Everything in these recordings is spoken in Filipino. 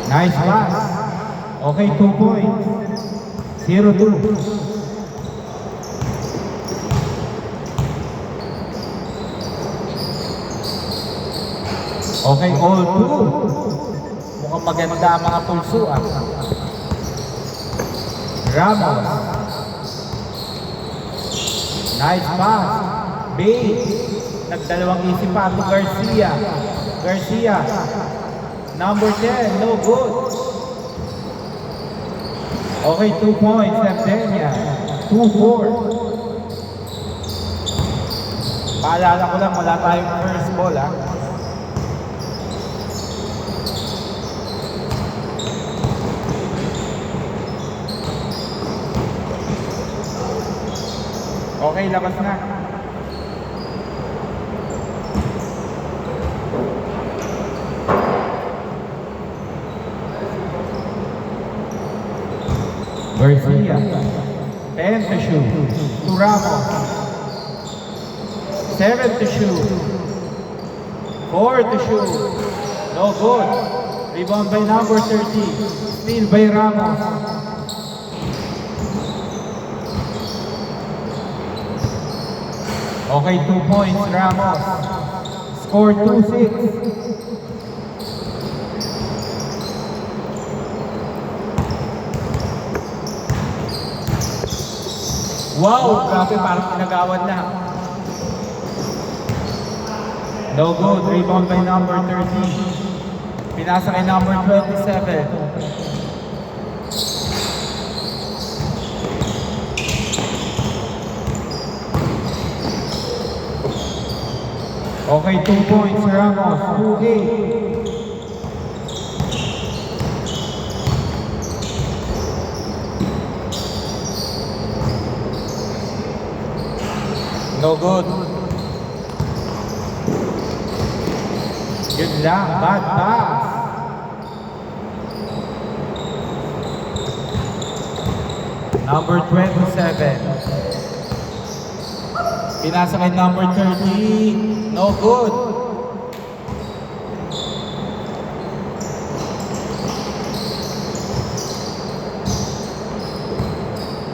Nice pass. Okay, 2 points. 0-2. Okay, all 2. Mukhang maganda ang mga pulsuan. Ramos. Nice pass. Bay. Nagdalawang isip pa to Garcia. Garcia. Number 10. No good. Okay, 2 points. Evgenia. 2-4. Paalala ko lang, wala tayong first ball, ha? Okay, labas na. Garcia. 10 to shoot. To Ramos. 7 to shoot. 4 to shoot. No good. Rebound by number 30. Steal by Ramos. Okay, 2 points, Ramos. Score 2-6. Wow, grabe, parang pinagawan na. No good, rebound by number 30. Pinasa kay number 27. Okay, 2 points, Ramos. 2-8. No good. Yun lang, bad pass. Number 27. Pinasa kay number 30. No good.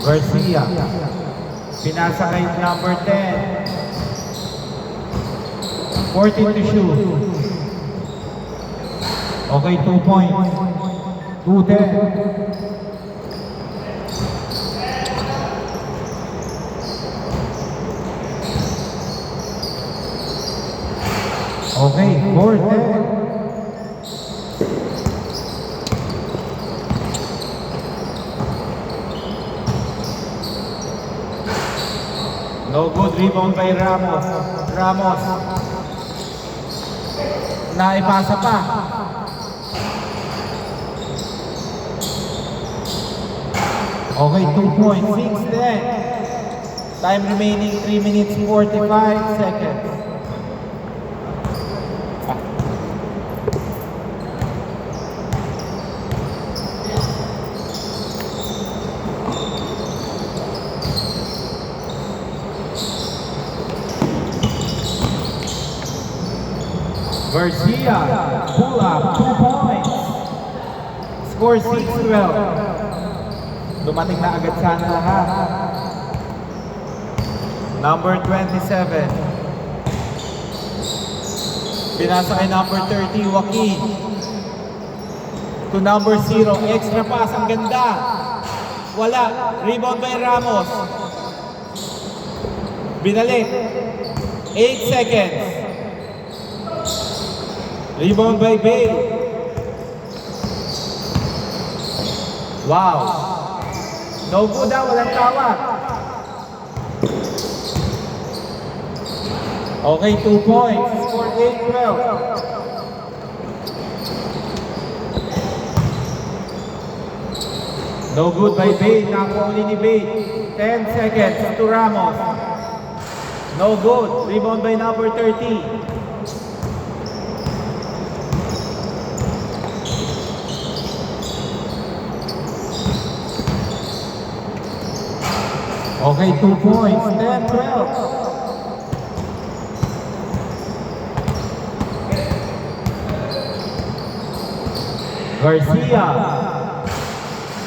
Garcia. Pinasa kay number 10. 14 to shoot. Okay, 2 points. 2-10. Okay, 4-10. No good, rebound by Ramos. Ramos. Naipasa pa. Okay, 2 points. 6-10. Time remaining 3 minutes 45 seconds. Garcia, pull up, 2 points. Score 6-12. Dumating na agad sana lahat. Number 27. Pinasa kay number 30, Joaquin. To number 0, extra pass, ang ganda. Wala, rebound by Ramos. Binalik. 8 seconds. Rebound by Bay. Wow. No good daw, walang tawag. Okay, 2 points. Score 8-12. No good by Bay. Nakahuli ni Bay. 10 seconds to Ramos. No good. Rebound by number 30. Okay, 2 points, 10-12. Garcia.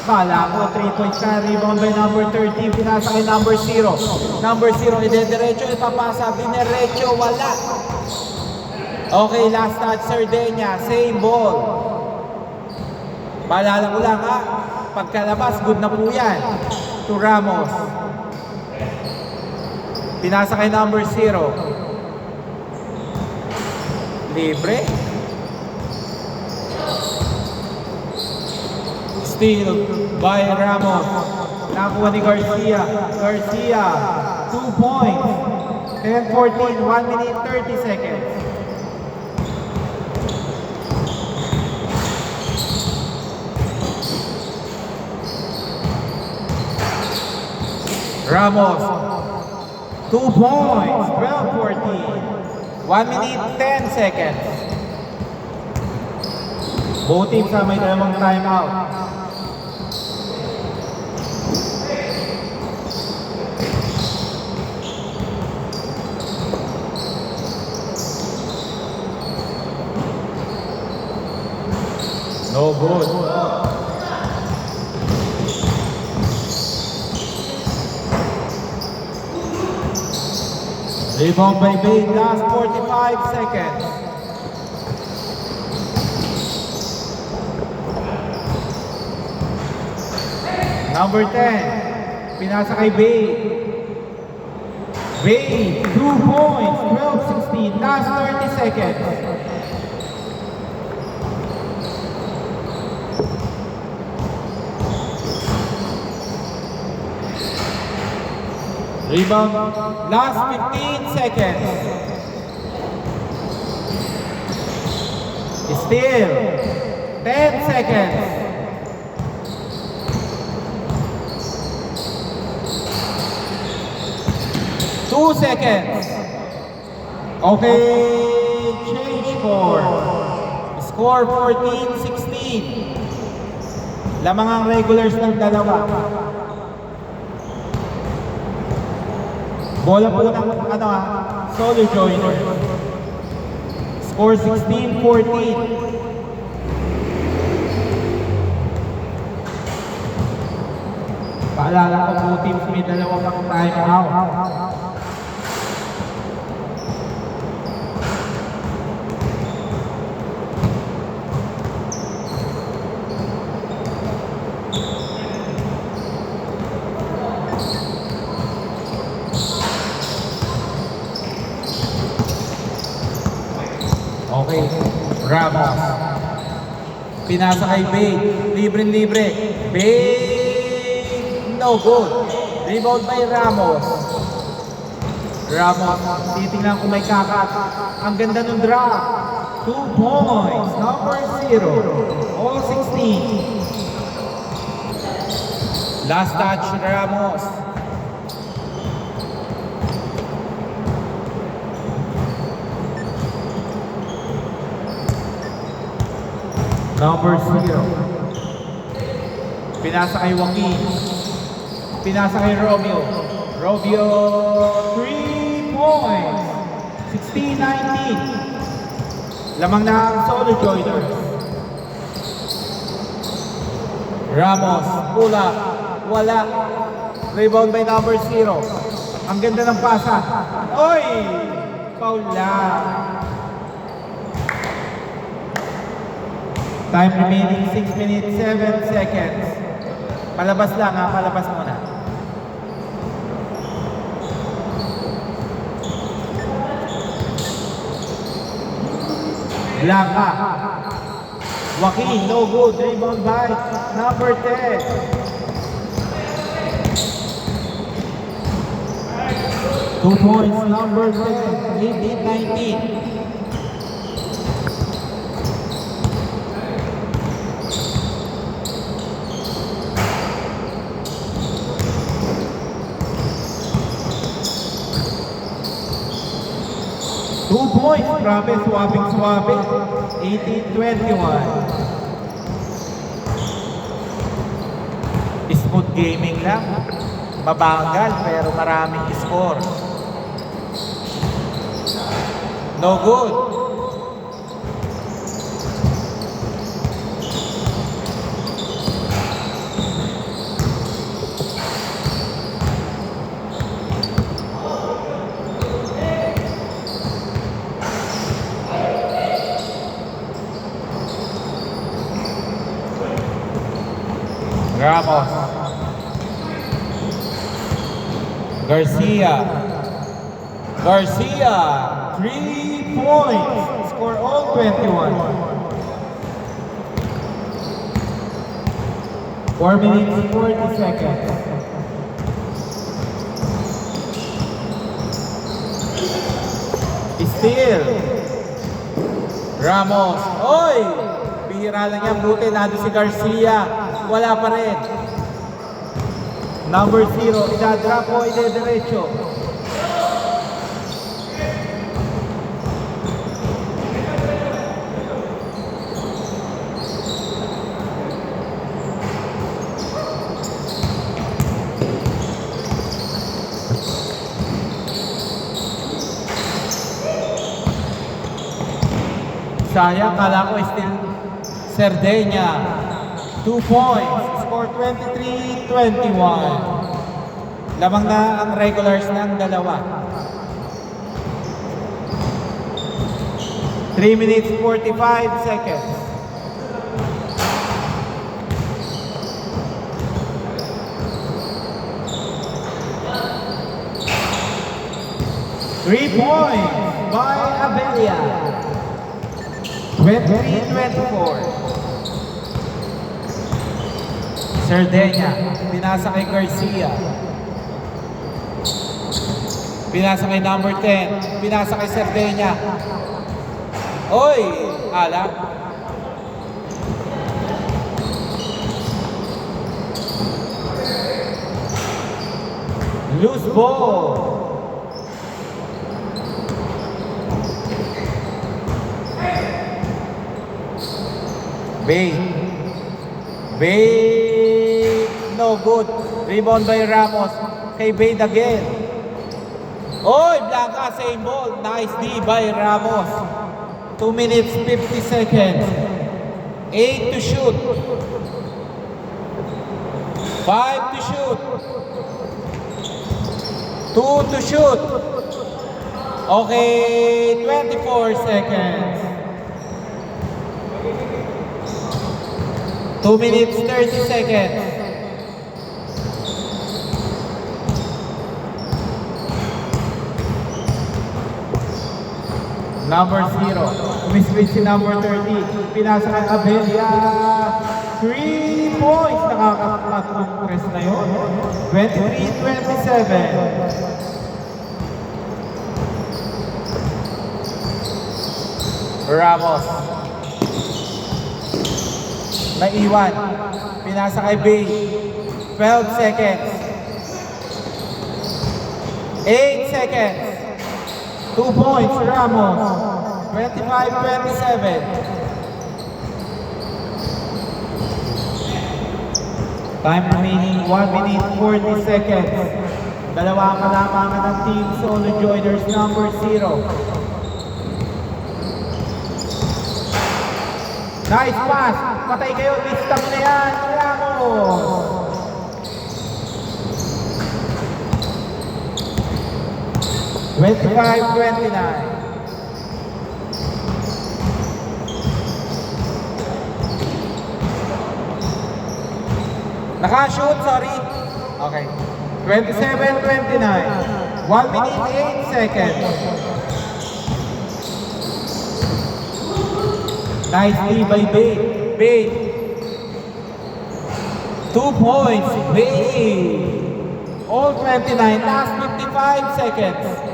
Kala ko 3 points na. Rebound by number 13. Pinasa kay number 0. Number 0, idediretso, ipapasa. Dinerecho, wala. Okay, last touch, Sardenia. Same ball. Paalala ko lang ha. Pagkalabas, good na po yan. To Ramos. Pinasa kay number 0. Libre. Steal by Ramos. Nakuha ni Garcia. Garcia, 2 points. 10-14, 1 minute 30 seconds. Ramos, 2 points, 12-14. 1 minute 10 seconds. Both teams na may dalawang timeout. No good. Rebound by Bade, last 45 seconds. Number 10, pinasa kay Bade. Bade, 2 points, 12-16, last 30 seconds. Rebound, last 15 seconds. Still, 10 seconds. Two seconds. Okay, change score. Score 14-16. Lamang ang regulars ng dalawa. Bola po ng solo joiner. Score 16-14. Paalala ko po teams may dalawang pang time out. Okay, Ramos. Pinasa kay Bade. Libre-libre. Bade, no good. Rebound by Ramos. Ramos, titingnan kung may kakat. Ang ganda ng drop. 2 points. Number 0. All 16. Last touch, Ramos. Number 0. Pinasa kay Joaquin. Pinasa kay Romeo. Romeo, 3 points. 16-19. Lamang na ang solo joiner. Ramos, pula. Wala. Rebound by number 0. Ang ganda ng pasa. Oy! Foul lang. Time remaining 6 minutes 7 seconds. Palabas lang ha, palabas muna. Blanca. Joaquin, no good. Rebound by number 10. Two points, number 10. 18-19. Points, grabe, swapping. 18-21. Smooth gaming lang. Mabagal pero maraming score. No good. Ramos. Garcia. Garcia. 3 points. Score all 21. 4 minutes, 40 seconds. Steal. Ramos. Oy! Bihira lang yan. Buti nado si Garcia. Wala pa rin. Number 0. Idadrop o idediretso. Sayang, kala ko still Cerdeña. 2 points. Score 23-21. Lamang na ang regulars ng dalawa. 3 minutes 45 seconds. Three points by Abella. 23-24. Cerdeña, pinasa kay Garcia. Pinasa kay number 10. Pinasa kay Cerdeña. Oy! Ala. Loose ball. Bay. Bay. No good. Rebound by Ramos. Kay Bay again. Oy, Blanca, same ball. Nice D by Ramos. 2 minutes, 50 seconds. 8 to shoot. 5 to shoot. 2 to shoot. Okay, 24 seconds. 2 minutes, 30 seconds. Number 0. Umiswitch si number 30. Pinasa kay Abella. 3 points. Nakakatatlong press na yun. 23-27. Ramos. Naiwan. Pinasa kay Bay. 12 seconds. 8 seconds. 2 points, Ramos. 25-27. Time remaining 1 minute 40 seconds. Dalawa ang kalamangan ng Team Solo Joiners number 0. Nice pass. Patay kayo. Lista mo na yan. Ramos. $25-29. Naka-shoot, sorry. Okay. 27-29. 1 minute 8 seconds. Nice D by Bay. Bay. 2 points. Bay. All 29. Last 55 seconds.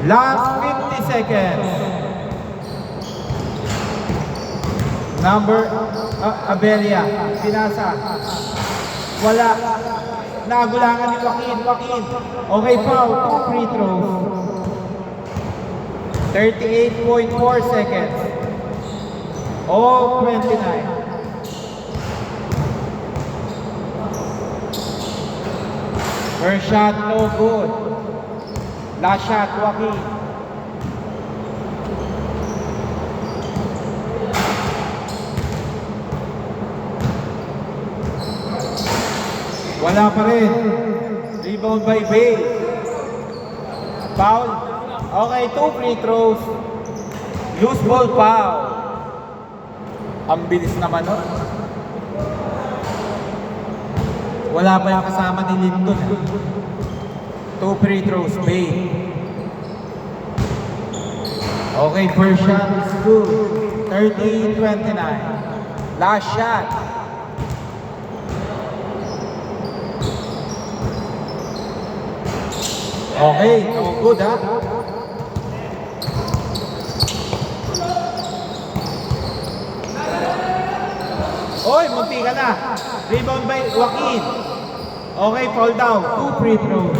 Last 50 seconds. Number Abella. Pinasa. Wala. Nagulangan ni Joaquin. Okay, foul. 2 free throws. 38.4 seconds. All 29. First shot, no good. Last shot, Joaquin. Wala pa rin. Rebound by Bay. Foul. Okay, 2 free throws. Loose ball foul. Ang bilis naman nun. Wala pa yung kasama ni Linton. 2 free throws, Bay. Okay, first shot is good. 30-29. Last shot. Okay, no good ha. Oy, munti ka na. Rebound by Joaquin. Okay, fall down. 2 free throws.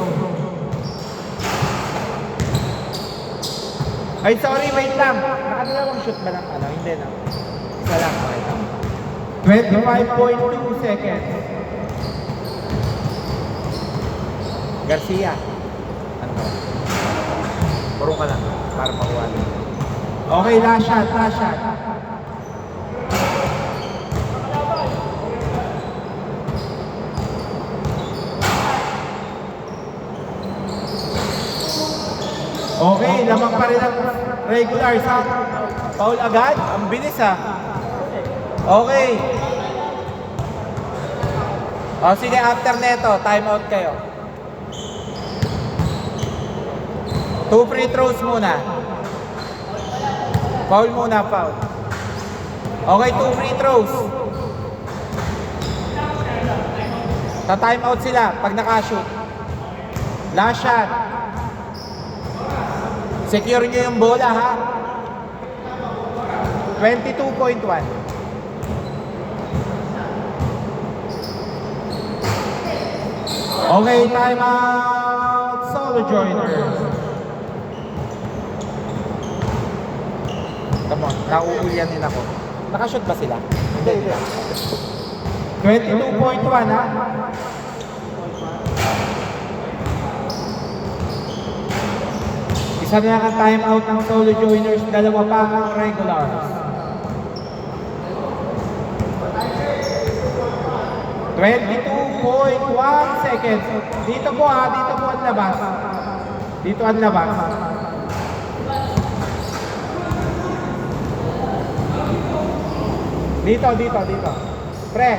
Ay, sorry, wait lang. Nakadalawang shoot ba ng ano? Hindi na. Isa lang. Okay lang. 25.2 seconds. Garcia. Ano? Puro ka lang. Para makuha. Okay, last shot, last shot. Okay, lamang pa rin ang regular sa foul agad. Ang bilis ha. Okay. O sige, after neto, time out kayo. 2 free throws muna. Foul muna, foul. Okay, 2 free throws. Ta-time out sila pag nakashoot. Last shot. Secure nyo yung bola ha. 22.1. Okay, time out. Solo joiners. Come on, nauulian din ako. Nakashoot ba sila? Hindi. 22.1 ha. Isa na ang time out ng solo joiners, dalawa pa ang regulars. 22.1 seconds. Dito po ha, dito po ang labas. Dito ang labas. Dito. Pre.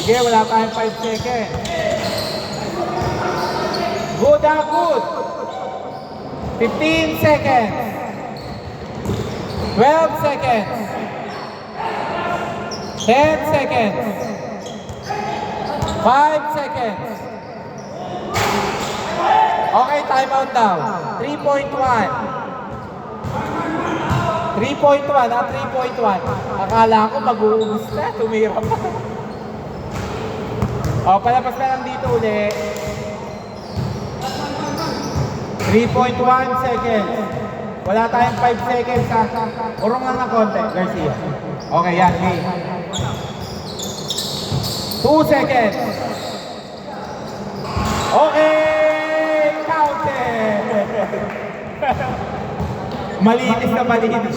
Sige, wala tayong 5 seconds. Good ha, good. 15 seconds. 12 seconds. 10 seconds. 5 seconds. Okay, time out now. 3.1. 3.1 ha, 3.1. Akala ko mag-uubos na, tumira pa. O, palabas na lang dito ulit. 3.1 seconds. Wala tayong 5 seconds ha. Urong lang ng konti, Garcia. Okay, yan. Okay. 2 seconds. Okay! Counted! Malinis na malinis.